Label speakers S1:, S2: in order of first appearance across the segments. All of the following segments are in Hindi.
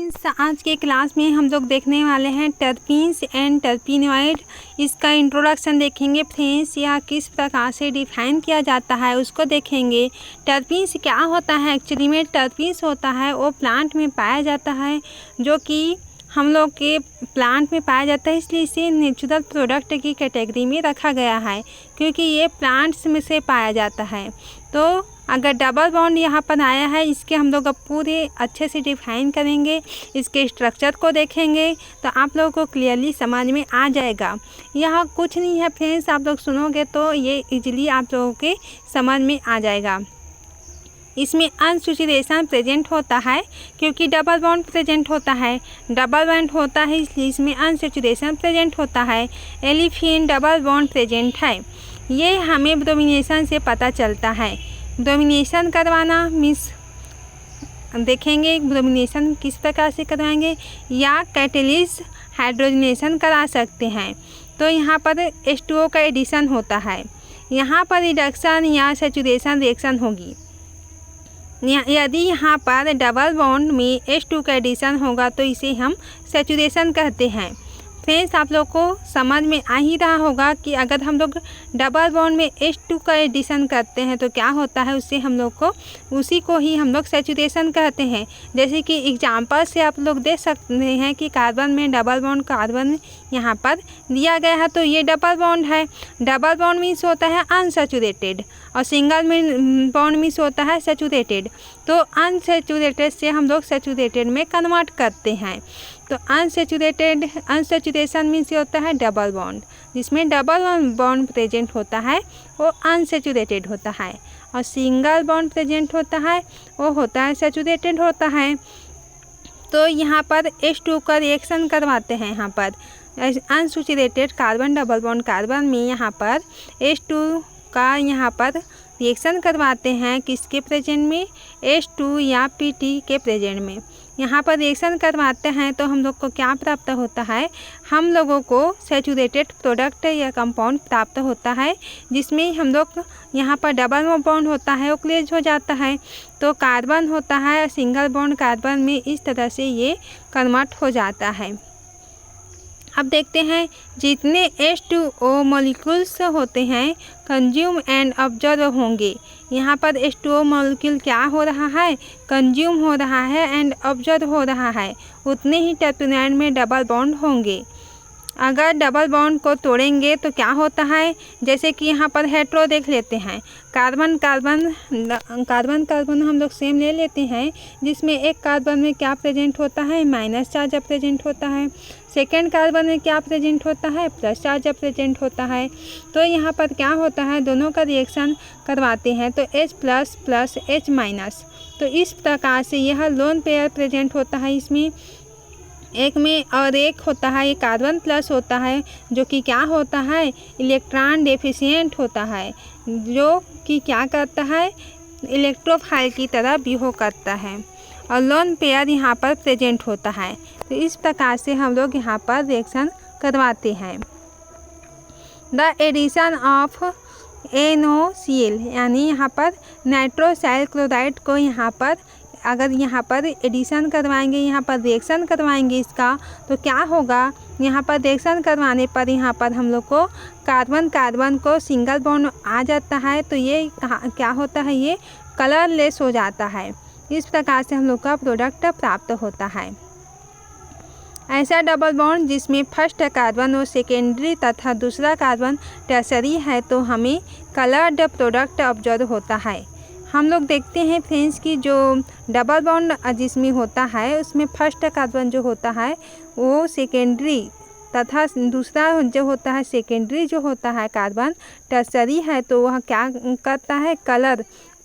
S1: फ्रेंड्स, आज के क्लास में हम लोग देखने वाले हैं टर्पीन्स एंड टर्पीनॉइड। इसका इंट्रोडक्शन देखेंगे फ्रेंड्स, यह किस प्रकार से डिफाइन किया जाता है उसको देखेंगे। टर्पीन्स क्या होता है एक्चुअली में? टर्पीन्स होता है वो प्लांट में पाया जाता है जो कि हम लोग के प्लांट में पाया जाता है, इसलिए इसे नेचुरल प्रोडक्ट की कैटेगरी में रखा गया है क्योंकि ये प्लांट्स में से पाया जाता है। तो अगर डबल बॉन्ड यहाँ पर आया है, इसके हम लोग अब पूरे अच्छे से डिफाइन करेंगे, इसके स्ट्रक्चर को देखेंगे तो आप लोगों को क्लियरली समझ में आ जाएगा। यह कुछ नहीं है फ्रेंड्स, आप लोग सुनोगे तो ये इजीली आप लोगों के समझ में आ जाएगा। इसमें अनसैचुरेशन प्रेजेंट होता है क्योंकि डबल बॉन्ड प्रेजेंट होता है, डबल बॉन्ड होता है इसलिए इसमें अनसैचुरेशन प्रेजेंट होता है। एलिफिन डबल बॉन्ड प्रेजेंट है, ये हमें ब्रोमिनेशन से पता चलता है। ब्रोमिनेशन करवाना मीन्स देखेंगे ब्रोमिनेशन किस प्रकार से करवाएंगे, या कैटेलिस्ट हाइड्रोजनेशन करा सकते हैं। तो यहाँ पर H2O का एडिशन होता है, यहाँ पर रिडक्शन या सैचुरेशन रिएक्शन होगी। यदि यहाँ पर डबल बॉन्ड में H2 का एडिशन होगा तो इसे हम सैचुरेशन कहते हैं। फ्रेंड्स, आप लोग को समझ में आ ही रहा होगा कि अगर हम लोग डबल बॉन्ड में H2 का एडिशन करते हैं तो क्या होता है, उससे हम लोग को उसी को ही हम लोग सैचुरेशन कहते हैं। जैसे कि एग्जांपल से आप लोग देख सकते हैं कि कार्बन में डबल बॉन्ड कार्बन यहाँ पर दिया गया है तो ये डबल बॉन्ड है। डबल बॉन्ड मीन्स होता है अनसैचुरेटेड और सिंगल में बॉन्ड मीन्स होता है सैचुरेटेड। तो अनसैचुरेटेड से हम लोग सैचुरेटेड में कन्वर्ट करते हैं। तो अनसैचुरेशन मीन्स होता है डबल बॉन्ड, जिसमें डबल बॉन्ड प्रेजेंट होता है वो अनसैचुरेटेड होता है, और सिंगल बॉन्ड प्रेजेंट होता है वो होता है सैचुरेटेड होता है। तो यहाँ पर H2 का रिएक्शन करवाते हैं। यहाँ पर unsaturated carbon double bond carbon में यहाँ पर H2 का यहाँ पर रिएक्शन करवाते हैं किसके प्रेजेंट में, H2 या PT के प्रेजेंट में। यहाँ पर रिएक्शन करवाते हैं तो हम लोग को क्या प्राप्त होता है, हम लोगों को सैचुरेटेड प्रोडक्ट या कंपाउंड प्राप्त होता है, जिसमें हम लोग यहाँ पर डबल बॉन्ड होता है वो क्लोज हो जाता है। तो कार्बन होता है सिंगल बॉन्ड कार्बन में, इस तरह से ये कन्वर्ट हो जाता है। अब देखते हैं जितने H2O मॉलिक्यूल्स होते हैं कंज्यूम एंड ऑब्जर्व होंगे। यहाँ पर H2O मॉलिक्यूल क्या हो रहा है, कंज्यूम हो रहा है एंड ऑब्जर्व हो रहा है, उतने ही टर्पीनॉइड में डबल बॉन्ड होंगे। अगर डबल बॉन्ड को तोड़ेंगे तो क्या होता है, जैसे कि यहाँ पर हेट्रो देख लेते हैं, कार्बन कार्बन हम लोग सेम ले लेते हैं, जिसमें एक कार्बन में क्या प्रेजेंट होता है, माइनस चार्ज प्रेजेंट होता है। सेकेंड कार्बन में क्या प्रेजेंट होता है, प्लस चार्ज प्रेजेंट होता है। तो यहाँ पर क्या होता है, दोनों का रिएक्शन करवाते हैं तो H plus plus H minus. तो इस प्रकार से यह लोन पेयर प्रेजेंट होता है इसमें एक में, और एक होता है ये कार्बन प्लस होता है जो कि क्या होता है, इलेक्ट्रॉन डेफिशिएंट होता है, जो कि क्या करता है, इलेक्ट्रोफाइल की तरह बिहेव करता है, और लोन पेयर यहाँ पर प्रेजेंट होता है। तो इस प्रकार से हम लोग यहाँ पर रिएक्शन करवाते हैं। द एडिशन ऑफ NaCl यानी यहाँ पर नाइट्रोसाइल क्लोराइड को यहाँ पर अगर यहाँ पर एडिशन करवाएंगे, यहाँ पर रिएक्शन करवाएंगे इसका, तो क्या होगा, यहाँ पर रिएक्शन करवाने पर यहाँ पर हम लोग को कार्बन कार्बन को सिंगल बॉन्ड आ जाता है तो ये क्या होता है, ये कलरलेस हो जाता है। इस प्रकार से हम लोग का प्रोडक्ट प्राप्त होता है। ऐसा डबल बॉन्ड जिसमें फर्स्ट कार्बन और सेकेंडरी तथा दूसरा कार्बन टर्सरी है तो हमें कलर्ड प्रोडक्ट ऑब्जर्व होता है। हम लोग देखते हैं फ्रेंड्स कि जो डबल बॉन्ड जिसमें होता है उसमें फर्स्ट कार्बन जो होता है वो सेकेंडरी तथा दूसरा जो होता है सेकेंडरी जो होता है कार्बन टर्सरी है, तो वह क्या करता है,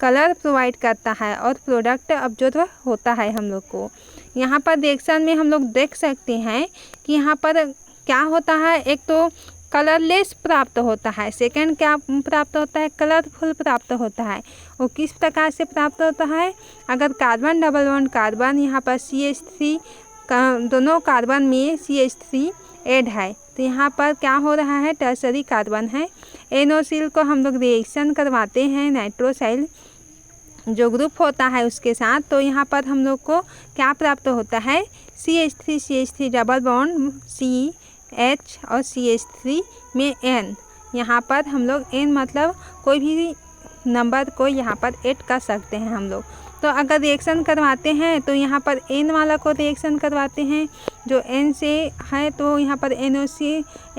S1: कलर प्रोवाइड करता है और प्रोडक्ट ऑब्जर्व होता है हम लोग को। यहाँ पर रिएक्शन में हम लोग देख सकते हैं कि यहाँ पर क्या होता है, एक तो कलरलेस प्राप्त होता है, सेकंड क्या प्राप्त होता है, कलरफुल प्राप्त होता है। वो किस प्रकार से प्राप्त होता है, अगर कार्बन डबल बॉन्ड कार्बन यहाँ पर CH3 दोनों कार्बन में CH3 ऐड है तो यहाँ पर क्या हो रहा है, टर्सरी कार्बन है। NaCl को हम लोग रिएक्शन करवाते हैं नाइट्रोसाइल जो ग्रुप होता है उसके साथ, तो यहाँ पर हम लोग को क्या प्राप्त होता है, CH3 डबल बॉन्ड CH और CH3 में N, यहाँ पर हम लोग N मतलब कोई भी नंबर को यहाँ पर ऐड कर सकते हैं हम लोग। तो अगर रिएक्शन करवाते हैं तो यहाँ पर N वाला को रिएक्शन करवाते हैं, जो N से है तो यहाँ पर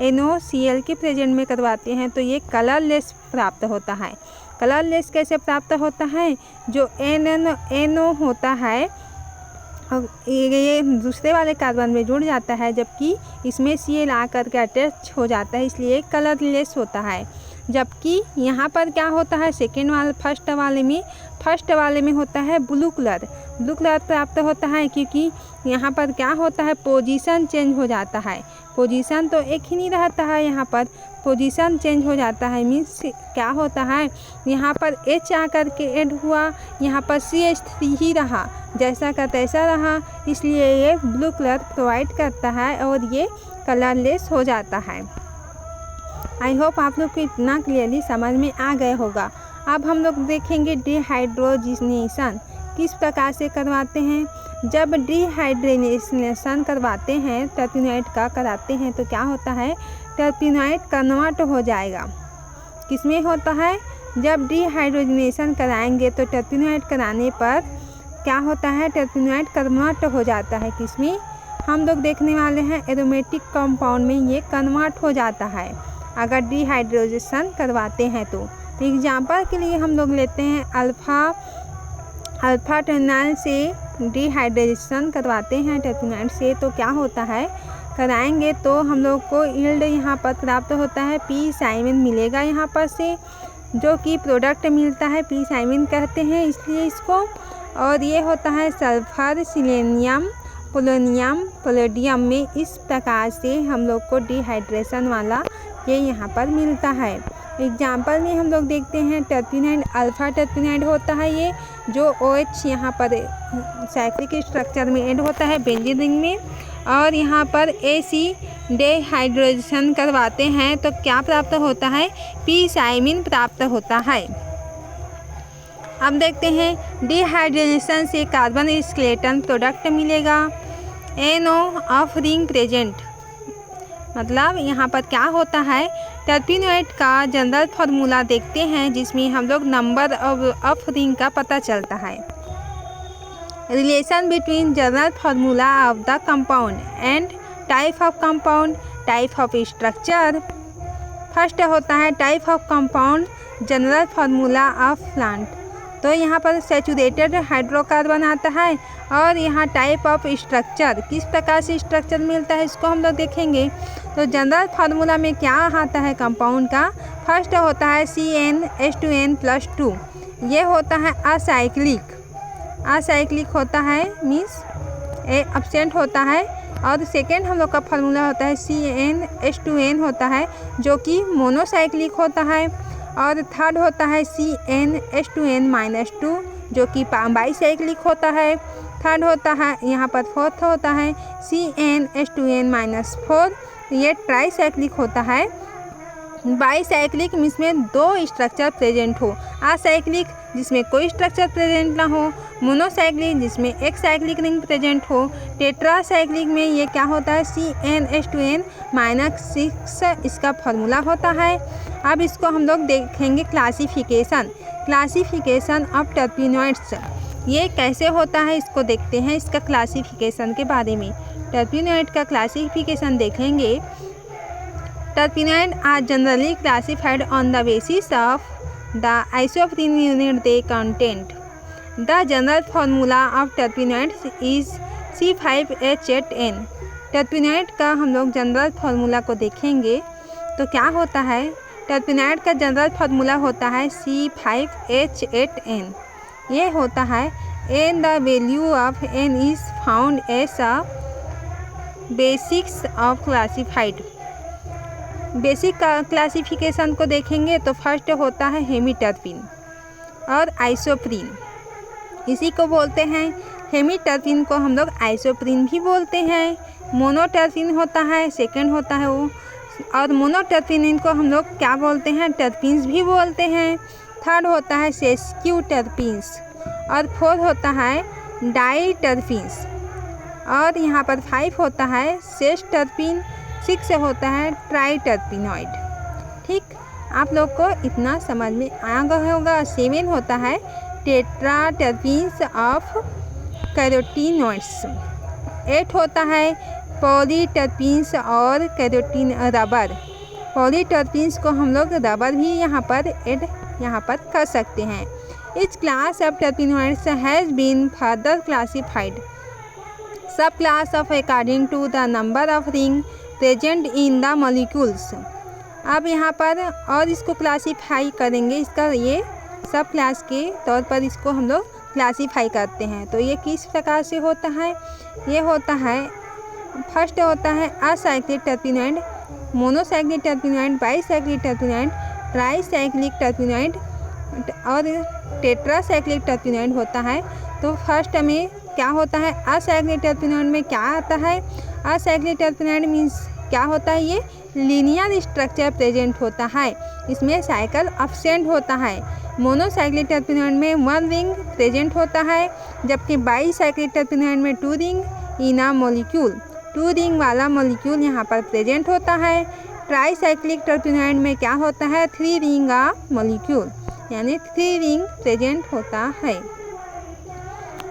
S1: NOCl के प्रेजेंट में करवाते हैं, तो ये कलरलेस प्राप्त होता है। कलरलेस कैसे प्राप्त होता है? जो NO होता है ये दूसरे वाले कार्बन में जुड़ जाता है, जबकि इसमें Cl आकर के अटैच हो जाता है, इसलिए कलरलेस होता है। जबकि यहाँ पर क्या होता है फर्स्ट वाले में होता है ब्लू कलर प्राप्त होता है, क्योंकि यहाँ पर क्या होता है पोजीशन चेंज हो जाता है। पोजीशन तो एक ही नहीं रहता है, यहाँ पर पोजीशन चेंज हो जाता है। मीन्स क्या होता है यहाँ पर H आकर के ऐड हुआ, यहाँ पर CH3 ही रहा, जैसा का तैसा रहा, इसलिए ये ब्लू कलर प्रोवाइड करता है और ये कलरलेस हो जाता है। आई होप आप लोग को इतना क्लियरली समझ में आ गया होगा। अब हम लोग देखेंगे डिहाइड्रोजिनेशन किस प्रकार से करवाते हैं। जब डिहाइड्रोजिनेशन करवाते हैं टर्पेनोइड का कराते हैं तो क्या होता है टर्पेनोइड कन्वर्ट हो जाएगा। किसमें होता है? जब डिहाइड्रोजिनेशन कराएंगे तो टर्पेनोइड कराने पर क्या होता है टर्पेनोइड कन्वर्ट हो जाता है। किसमें? हम लोग देखने वाले हैं एरोमेटिक कंपाउंड में ये कन्वर्ट हो जाता है अगर डिहाइड्रोजिनेशन करवाते हैं तो। एग्जाम्पल के लिए हम लोग लेते हैं अल्फा टर्पेनॉल से डिहाइड्रेशन करवाते हैं टर्पेनॉइड से, तो क्या होता है कराएंगे तो हम लोग को यील्ड यहाँ पर प्राप्त होता है पी मिलेगा यहाँ पर से, जो कि प्रोडक्ट मिलता है पी कहते हैं इसलिए इसको। और ये होता है सल्फर सिलेनियम पोलोनियम पैलेडियम में। इस प्रकार से हम लोग को डिहाइड्रेशन वाला ये यहाँ पर मिलता है। एग्जाम्पल में हम लोग देखते हैं टर्पेनॉइड अल्फा टर्पेनॉइड होता है ये, जो OH यहाँ पर साइक्लिक स्ट्रक्चर में ऐड होता है बेंजीन रिंग में, और यहाँ पर AC डिहाइड्रेशन करवाते हैं तो क्या प्राप्त होता है पी प्राप्त होता है। अब देखते हैं डिहाइड्रेशन से कार्बन स्केलेटन प्रोडक्ट मिलेगा NO ऑफ रिंग प्रेजेंट। मतलब यहाँ पर क्या होता है टर्पेनोइड का जनरल फार्मूला देखते हैं जिसमें हम लोग नंबर ऑफ रिंग का पता चलता है। Relation between general formula of the compound and type of compound, type of structure. First होता है type of compound general formula of plant, तो यहाँ पर सैचुरेटेड हाइड्रोकार्बन आता है। और यहाँ टाइप ऑफ स्ट्रक्चर किस प्रकार से स्ट्रक्चर मिलता है इसको हम लोग देखेंगे। तो जनरल फार्मूला में क्या आता है कंपाउंड का, फर्स्ट होता है CnH2n+2, ये होता है असाइक्लिक होता है, मीन्स एब्सेंट होता है। और सेकेंड हम लोग का फार्मूला होता है CnH2n होता है जो कि मोनोसाइक्लिक होता है। और थर्ड होता है CnH2n-2 जो कि बाईसाइक्लिक होता है। थर्ड होता है यहाँ पर फोर्थ होता है CnH2n-4, ये ट्राईसाइक्लिक होता है। बाईसाइक्लिक जिसमें 2 स्ट्रक्चर प्रेजेंट हो, असाइक्लिक जिसमें कोई स्ट्रक्चर प्रेजेंट ना हो, मोनोसाइक्लिक जिसमें एक साइक्लिक रिंग प्रेजेंट हो, टेट्रासाइक्लिक में ये क्या होता है CnH2n-6 इसका फार्मूला होता है। अब इसको हम लोग देखेंगे क्लासिफिकेशन ऑफ टर्पेनोइड्स, ये कैसे होता है इसको देखते हैं। इसका क्लासिफिकेशन के बारे में टर्पेनोइड का क्लासिफिकेशन देखेंगे। Terpenoid are generally classified on the basis of the isoprene unit they content. The general formula of terpenoids is C5H8N। Terpenoid का हम लोग जनरल फार्मूला को देखेंगे तो क्या होता है टर्पेनोइड का जनरल फार्मूला होता है C5H8N। ये होता है N the value of N is found as a basics of classified. Basic classification को देखेंगे तो फर्स्ट होता है हेमीटर्पिन और आइसोप्रीन, इसी को बोलते हैं। हेमीटर्पिन को हम लोग आइसोप्रीन भी बोलते हैं। मोनोटर्पिन होता है सेकंड होता है वो, और मोनोटर्पिन को हम लोग क्या बोलते हैं टर्पिन्स भी बोलते हैं। थर्ड होता है सेस्क्यू टर्पिन्स और फोर्थ होता है डाई टर्पिन्स। और यहाँ पर 5 होता है सेस टर्पीन, 6 होता है ट्राई टर्पीनॉइड। ठीक, आप लोग को इतना समझ में आ गया होगा। 7 होता है टेट्रा टर्पीन्स ऑफ कैरोटीनॉइड्स। 8 होता है पॉलीटर्पीन्स और कैरोटीन रबर। पॉलीटर्पीन्स को हम लोग रबर भी यहाँ पर ऐड कर सकते हैं। Each class of terpenoids has been further classified subclass of according to the number of ring present in the molecules। अब यहाँ पर और इसको क्लासीफाई करेंगे, इसका ये सब क्लास के तौर पर इसको हम लोग क्लासीफाई करते हैं। तो ये किस प्रकार से होता है? ये होता है, फर्स्ट होता है असाइक्लिक टर्पीनॉइड, मोनोसाइक्लिक टर्पीनॉइड, बाईसाइक्लिक टर्पीनॉइड, ट्राईसाइक्लिक टर्पीनॉइड और टेट्रासाइक्लिक टर्पीनॉइड होता है। तो फर्स्ट में क्या होता है? असाइक्लिक टर्पीनॉइड में क्या आता है? असाइक्लिक टर्पीनॉइड मीन्स क्या होता है? ये लीनियर स्ट्रक्चर प्रेजेंट होता है, इसमें साइकिल एब्सेंट होता है। मोनोसाइक्लिक टर्पीनॉइड में 1 रिंग प्रेजेंट होता है, जबकि बाईसाइक्लिक टर्पीनॉइड में 2 ring in a molecule, 2 ring वाला मॉलिक्यूल यहाँ पर प्रेजेंट होता है। ट्राईसाइक्लिक टर्पीनॉइड में क्या होता है? 3 रिंग अ मॉलिक्यूल, यानी 3 रिंग प्रेजेंट होता है।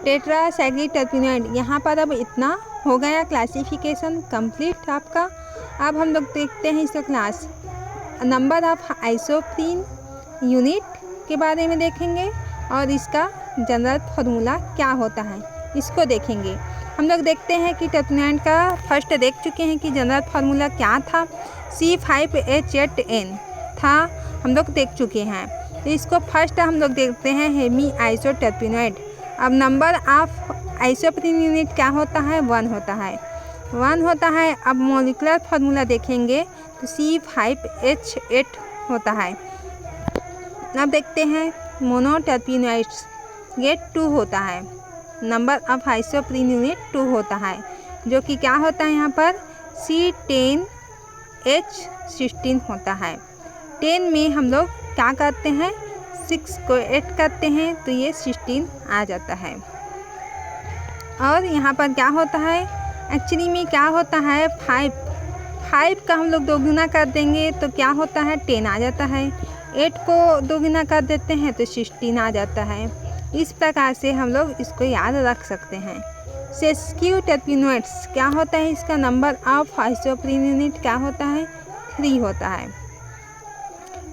S1: टेट्रासाइक्लिक टर्पीनॉइड, यहाँ पर अब इतना हो गया क्लासिफिकेशन कंप्लीट आपका। अब हम लोग देखते हैं इसका class, number of isoprene unit के बारे में देखेंगे और इसका जनरल फार्मूला क्या होता है इसको देखेंगे। हम लोग देखते हैं कि टर्पीनॉइड का फर्स्ट देख चुके हैं कि जनरल फार्मूला क्या था, C5H8N था, हम लोग देख चुके हैं। तो इसको फर्स्ट हम लोग देखते हैं हेमी आइसोटर्पीनॉइड। अब नंबर ऑफ आइसोप्रीन यूनिट क्या होता है? 1 होता है, 1 होता है। अब मॉलिक्यूलर फार्मूला देखेंगे तो C5H8 होता है। अब देखते हैं मोनोटर्पीनॉइड्स, ये 2 होता है, नंबर ऑफ आइसोप्रीन यूनिट 2 होता है, जो कि क्या होता है यहाँ पर C10H16 होता है। 10 में हम लोग क्या करते हैं? 6 को ऐड करते हैं तो ये 16 आ जाता है। और यहाँ पर क्या होता है? एक्चुअली में क्या होता है? 5 का हम लोग 2 गुना कर देंगे तो क्या होता है? 10 आ जाता है। 8 को 2 गुना कर देते हैं तो 16 आ जाता है। इस प्रकार से हम लोग इसको याद रख सकते हैं। सेस्क्यू टर्पीनॉइड्स क्या होता है? इसका नंबर ऑफ आइसोप्रीन यूनिट क्या होता है? 3 होता है।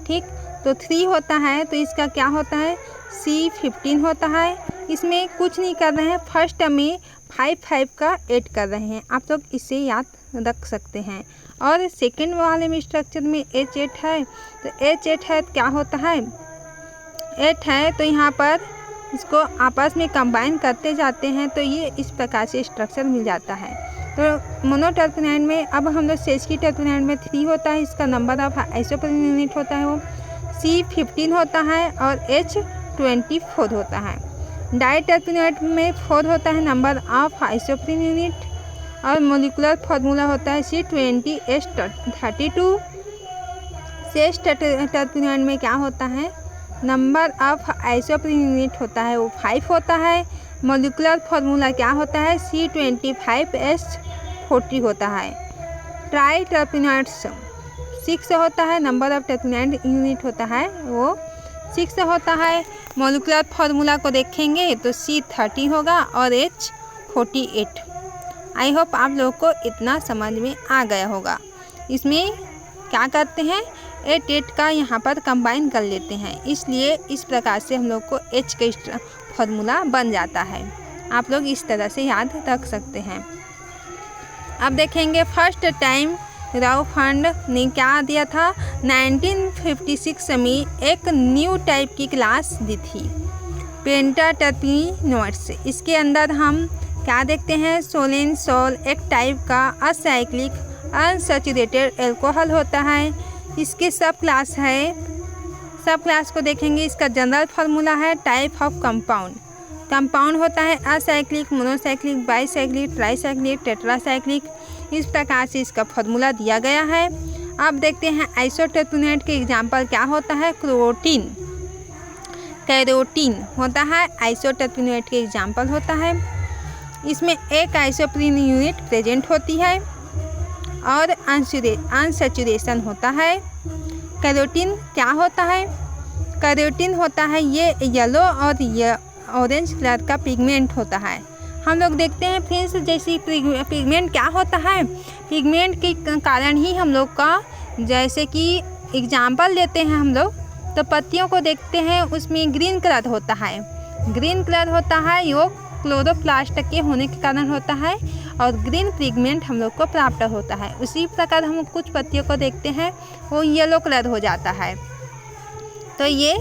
S1: ठीक, तो 3 होता है तो इसका क्या होता है? C15 होता है। इसमें कुछ नहीं कर रहे हैं, फर्स्ट में 5 का ऐड कर रहे हैं, आप लोग इसे याद रख सकते हैं। और सेकेंड वाले में स्ट्रक्चर में H8 है, तो H8 है तो क्या होता है? 8 है तो यहाँ पर इसको आपस में कंबाइन करते जाते हैं तो ये इस प्रकार से स्ट्रक्चर मिल जाता है। तो मोनोटर्पीनॉइड में अब हम लोग सेस्की टर्पीनॉइड में 3 होता है, इसका नंबर ऑफ आइसोप्रीन यूनिट होता है वो C15 होता है और H24 होता है। डाइटर्पीनॉइड में 4 होता है नंबर ऑफ आइसोप्रीन यूनिट और मोलिकुलर फार्मूला होता है C20H32। सेस टर्पीनॉइड में क्या होता है? नंबर ऑफ आइसोप्रीन यूनिट होता है वो 5 होता है। मोलिकुलर फार्मूला क्या होता है? C25H40 होता है। ट्राई टर्पीनॉइड्स 6 होता है, नंबर ऑफ टर्पीनॉइड यूनिट होता है वो 6 होता है। मोलिकुलर फार्मूला को देखेंगे तो C30 होगा और H48। आई होप आप लोगों को इतना समझ में आ गया होगा। इसमें क्या करते हैं? 8 का यहाँ पर कंबाइन कर लेते हैं, इसलिए इस प्रकार से हम लोग को H का फार्मूला बन जाता है। आप लोग इस तरह से याद रख सकते हैं। अब देखेंगे फर्स्ट टाइम राउफंड ने क्या दिया था? 1956 में एक न्यू टाइप की क्लास दी थी, पेंटाटर्पीनॉइड्स। इसके अंदर हम क्या देखते हैं? सोलेनसोल एक टाइप का असाइक्लिक अनसैचुरेटेड एल्कोहल होता है। इसके सब क्लास है, सब क्लास को देखेंगे। इसका जनरल फार्मूला है टाइप ऑफ कंपाउंड। कंपाउंड होता है असाइक्लिक, मोनोसाइक्लिक, बाईसाइक्लिक, ट्राईसाइक्लिक, टेट्रासाइक्लिक। इस प्रकार से इसका फार्मूला दिया गया है। अब देखते हैं आइसोटर्पीनॉइड के एग्जाम्पल क्या होता है? कैरोटीन होता है आइसोटर्पीनॉइड के एग्जाम्पल होता है। इसमें एक आइसोप्रीन यूनिट प्रेजेंट होती है और अनसैचुरेशन होता है। कैरोटीन क्या होता है? कैरोटीन होता है ये येलो और ऑरेंज कलर का पिगमेंट होता है। हम लोग देखते हैं फ्रेंड्स, जैसे पिगमेंट क्या होता है, पिगमेंट के कारण ही हम लोग का, जैसे कि एग्जाम्पल लेते हैं हम लोग, तो पत्तियों को देखते हैं उसमें ग्रीन कलर होता है। ग्रीन कलर होता है वो क्लोरोप्लास्ट के होने के कारण होता है और ग्रीन पिगमेंट हम लोग को प्राप्त होता है। उसी प्रकार हम कुछ पत्तियों को देखते हैं वो येलो कलर हो जाता है, तो ये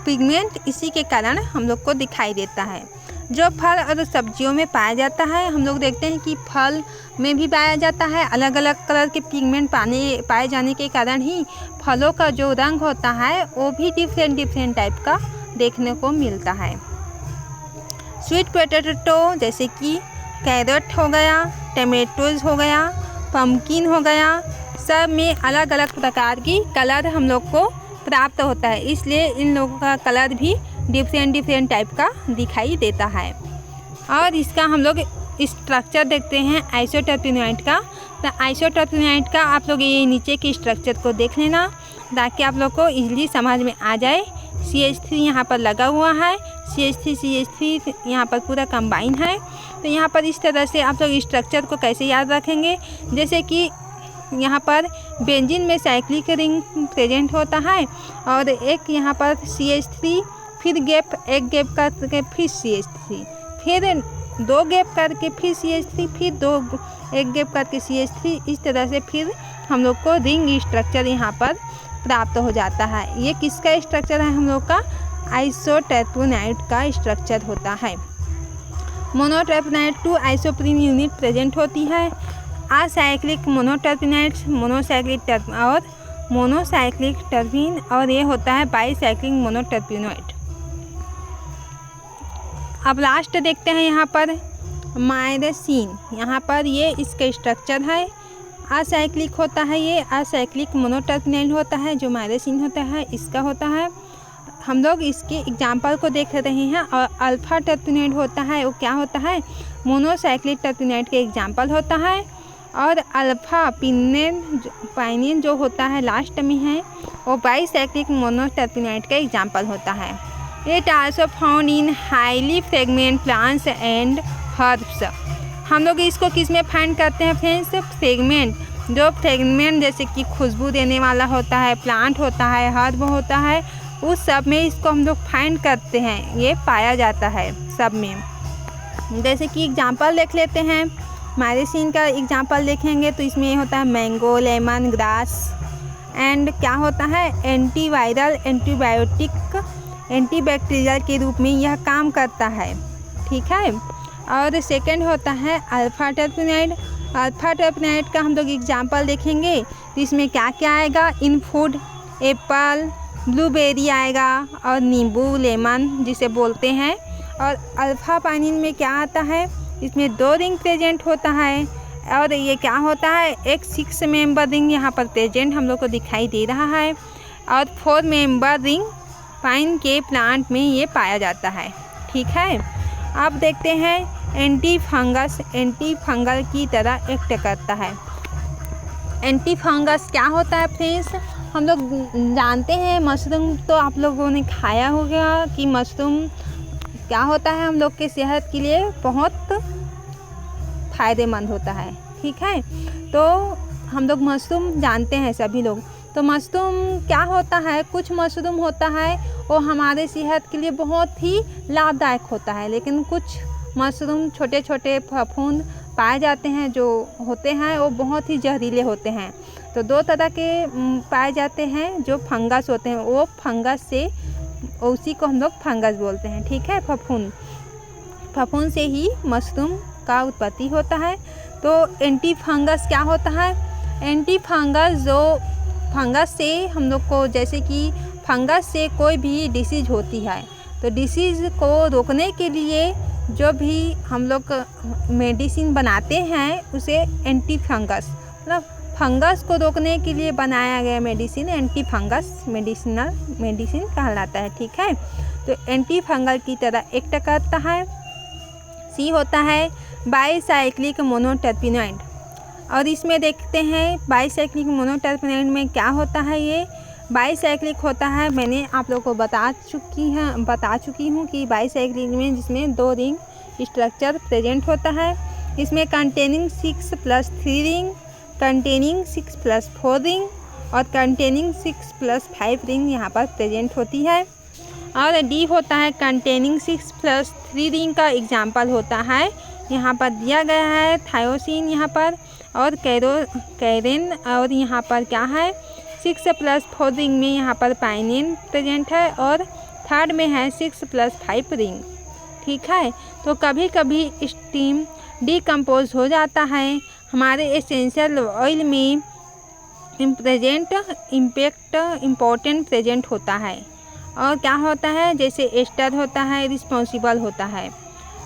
S1: पिगमेंट इसी के कारण हम लोग को दिखाई देता है। जो फल और सब्जियों में पाया जाता है, हम लोग देखते हैं कि फल में भी पाया जाता है। अलग अलग कलर के पिगमेंट पाए जाने के कारण ही फलों का जो रंग होता है वो भी डिफरेंट टाइप का देखने को मिलता है। स्वीट पोटैटो जैसे कि कैरेट हो गया, टमेटोज हो गया, पम्पकिन हो गया, सब में अलग अलग प्रकार की कलर हम लोग को प्राप्त होता है, इसलिए इन लोगों का कलर भी डिफरेंट टाइप का दिखाई देता है। और इसका हम लोग स्ट्रक्चर देखते हैं आइसोटर्पिनॉइड का। तो आइसोटर्पिनॉइड का आप लोग ये नीचे के स्ट्रक्चर को देख लेना ताकि आप लोग को इजीली समझ में आ जाए। CH3 यहाँ पर लगा हुआ है, CH3 यहाँ पर पूरा कंबाइन है। तो यहाँ पर इस तरह से आप लोग स्ट्रक्चर को कैसे याद रखेंगे, जैसे कि यहाँ पर बेंजीन में साइक्लिक रिंग प्रेजेंट होता है और एक यहाँ पर CH3, फिर एक गैप करके फिर CH3, फिर 2 गैप करके फिर CH3, फिर एक गैप करके CH3, इस तरह से फिर हम लोग को रिंग स्ट्रक्चर यहाँ पर प्राप्त हो जाता है। ये किसका स्ट्रक्चर है? हम लोग का आइसोटर्पिनॉइड का स्ट्रक्चर होता है। मोनोटर्पिनॉइड 2 आइसोप्रीन यूनिट प्रेजेंट होती है। असाइक्लिक मोनोटर्पिनॉइड, मोनोसाइक्लिक टर्पीन और ये होता है बाईसाइक्लिक मोनोटर्पिनॉइड। अब लास्ट देखते हैं यहाँ पर मायरेसिन। यहाँ पर ये इसका स्ट्रक्चर है, असाइक्लिक होता है, ये असाइक्लिक मोनोटर्पिनॉइड होता है। जो मायरेसिन होता है इसका होता है। हम लोग इसके एग्जाम्पल को देख रहे हैं। और अल्फा टर्पिनॉइड होता है वो क्या होता है? मोनोसाइक्लिक टर्पिनॉइड के एग्जाम्पल होता है। और अल्फा पाइनिन जो होता है लास्ट में है वो बाईसाइक्लिक मोनोटर्पिनॉइड का एग्जाम्पल होता है। It also found in highly fragment plants and herbs. हम लोग इसको किस में फाइंड करते हैं फ्रेंड्स? फ्रेगमेंट, जो फ्रेगमेंट जैसे कि खुशबू देने वाला होता है, प्लांट होता है, हर्ब होता है, उस सब में इसको हम लोग फाइंड करते हैं, ये पाया जाता है सब में। जैसे कि एग्जांपल देख लेते हैं, मायरेसिन का एग्जांपल देखेंगे तो इसमें होता है मैंगो, लेमन ग्रास एंड क्या होता है? एंटीवायरल, एंटीबायोटिक, एंटीबैक्टीरियल के रूप में यह काम करता है, ठीक है। और सेकंड होता है अल्फा टर्पिनॉइड। अल्फा टर्पिनॉइड का हम लोग एग्जांपल देखेंगे तो इसमें क्या क्या आएगा? इन फूड, एप्पल, ब्लूबेरी आएगा और नींबू, लेमन जिसे बोलते हैं। और अल्फा पाइनिन में क्या आता है? इसमें 2 रिंग प्रेजेंट होता है और ये क्या होता है? एक 6 मेंबर रिंग यहाँ पर प्रेजेंट हम लोग को दिखाई दे रहा है और 4 मेंबर रिंग पाइन के प्लांट में ये पाया जाता है, ठीक है। अब देखते हैं एंटी फंगल की तरह एक्ट करता है। एंटी फंगस क्या होता है फ्रेंड्स? हम लोग जानते हैं मशरूम, तो आप लोगों ने खाया होगा कि मशरूम क्या होता है, हम लोग के सेहत के लिए बहुत फ़ायदेमंद होता है, ठीक है। तो हम लोग मशरूम जानते हैं सभी लोग। तो मशरूम क्या होता है? कुछ मशरूम होता है वो हमारे सेहत के लिए बहुत ही लाभदायक होता है, लेकिन कुछ मशरूम छोटे छोटे फफूंद पाए जाते हैं जो होते हैं वो बहुत ही जहरीले होते हैं। तो 2 तरह के पाए जाते हैं जो फंगस होते हैं, वो फंगस से, उसी को हम लोग फंगस बोलते हैं, ठीक है। फफूंद से ही मशरूम का उत्पत्ति होता है। तो एंटी फंगस क्या होता है? एंटी फंगस जो फंगस से हम लोग को, जैसे कि फंगस से कोई भी डिसीज़ होती है तो डिसीज़ को रोकने के लिए जो भी हम लोग मेडिसिन बनाते हैं उसे एंटी फंगस, मतलब फंगस को रोकने के लिए बनाया गया मेडिसिन एंटी फंगस मेडिसिन कहलाता है, ठीक है। तो एंटी फंगल की तरह एक्ट करता है। सी होता है बाईसाइक्लिक मोनोटर्पिनॉइड। और इसमें देखते हैं बाईसाइक्लिक मोनोटर्पिनॉइड में क्या होता है। ये बाईसाइक्लिक होता है, मैंने आप लोगों को बता चुकी हूँ कि बाईसाइक्लिक में जिसमें 2 रिंग स्ट्रक्चर प्रेजेंट होता है। इसमें कंटेनिंग 6+3 रिंग, कंटेनिंग 6+4 रिंग और कंटेनिंग 6+5 रिंग यहाँ पर प्रेजेंट होती है। और डी होता है कंटेनिंग 6+3 रिंग का एग्जाम्पल होता है, यहाँ पर दिया गया है थायोसिन यहाँ पर और कैरेन। और यहाँ पर क्या है 6+4 रिंग में यहाँ पर पाइनिन प्रेजेंट है और थर्ड में है 6+5 रिंग। ठीक है, तो कभी कभी स्टीम डिकम्पोज हो जाता है हमारे एसेंशियल ऑयल में इम्पोर्टेंट प्रेजेंट होता है। और क्या होता है, जैसे एस्टर होता है रिस्पॉन्सिबल होता है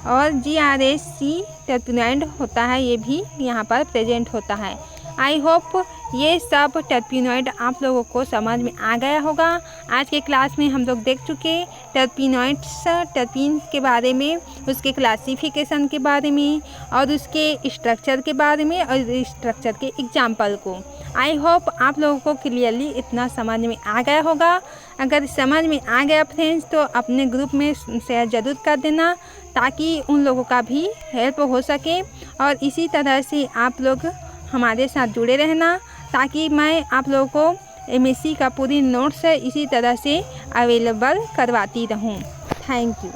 S1: और GRAC टर्पिनॉइड होता है, ये भी यहाँ पर प्रेजेंट होता है। आई होप ये सब टर्पिनॉइड आप लोगों को समझ में आ गया होगा। आज के क्लास में हम लोग देख चुके टर्पिनॉइड्स, टर्पिन के बारे में, उसके क्लासिफिकेशन के बारे में और उसके स्ट्रक्चर के बारे में और स्ट्रक्चर के एग्जाम्पल को। आई होप आप लोगों को क्लियरली इतना समझ में आ गया होगा। अगर समझ में आ गया फ्रेंड्स तो अपने ग्रुप में शेयर ज़रूर कर देना ताकि उन लोगों का भी हेल्प हो सके। और इसी तरह से आप लोग हमारे साथ जुड़े रहना ताकि मैं आप लोगों को MSc का पूरी नोट्स इसी तरह से अवेलेबल करवाती रहूं। Thank you.